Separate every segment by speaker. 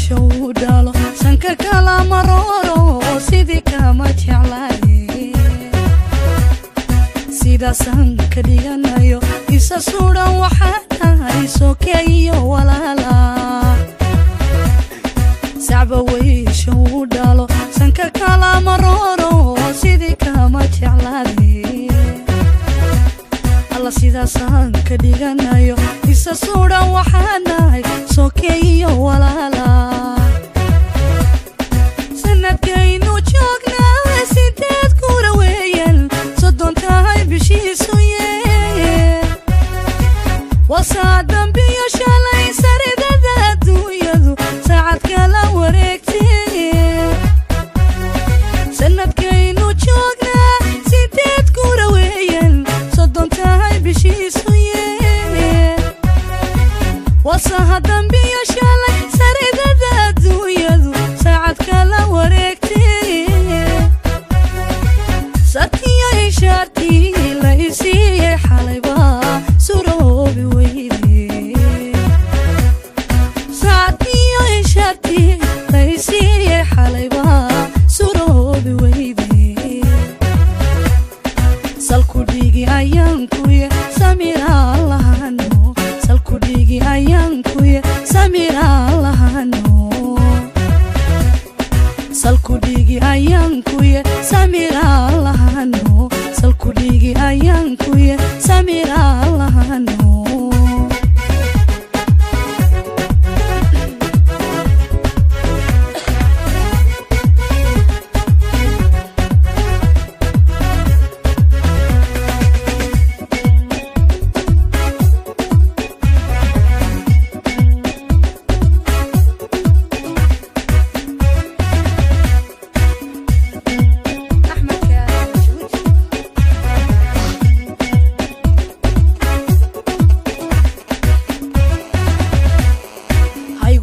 Speaker 1: weyshow dhalo sanka kala maroro sidii kama jeclaay sida sanka dhiganayo isa suudan waxaan sokeeyo walaala sacba weyshow dhalo sanka kala maroro sidii kama jeclaay alla sida sanka dhiganayo isa suudan waxaan sokeeyo walaala sanadkaynu joognaa sideed kura weeyaan soddon tahay bishiisu yee wasaa dambiyo shalay saridada adduunyadu saacad kala wareegtee sanadkaynu joognaa sideed kura weeyaan soddon tahay bishiisu yee wasaa dambiyo shalay saridada adduunyadu saacad kala wareegtee satiyo ishaartii la isiiyey xalayba suroobi weydee satiyo ishaartii la isiiyey xalayba suroobi weydee salku dhigi ayaankuye samiraa lahano salku dhigi ayaankuye samiraa lahano salku dhigi ayaankuye samiraa lahano salku dhigi ayaankuye samiraa lahano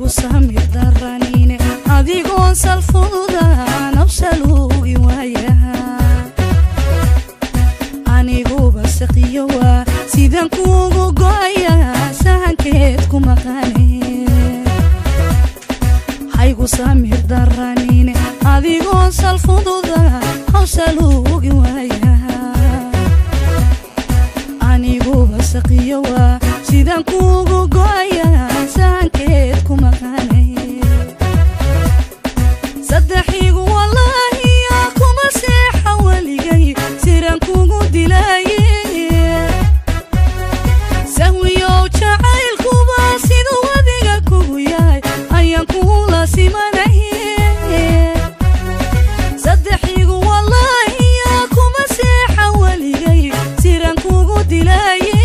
Speaker 1: samir daranine adigoon salfuda nafsaluugi waayaha aniguba saqiyowa sidan kuugu go'aya sahankeed ku maqane haygu samir daranine adigoon salfuda nafsaluugi waayaha aniguba saqiyowa sidan kuugu go'aya sahankeed ku maqane saddexigu wallaahi yaa kuma seexa weligay siran kugu dilaaye sahwiyow jacaylkuba siduu adiga kugu yahay ayaan kula simanaye saddexigu wallaahi yaa kuma seexa weligay siran kugu dilaaye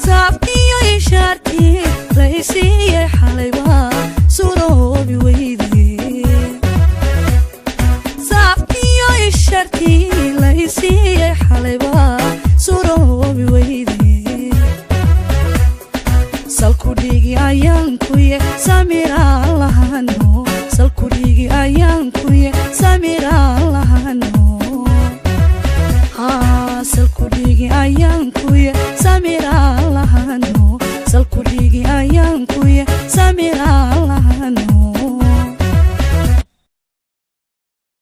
Speaker 1: saaftiyo ishaartii la isiiyey xalayba suroobi weydee saaftiyo ishaartii la isiiyey xalayba suroobi weydee salku dhigi ayaankuye samiraa lahano salku dhigi ayaankuye samiraa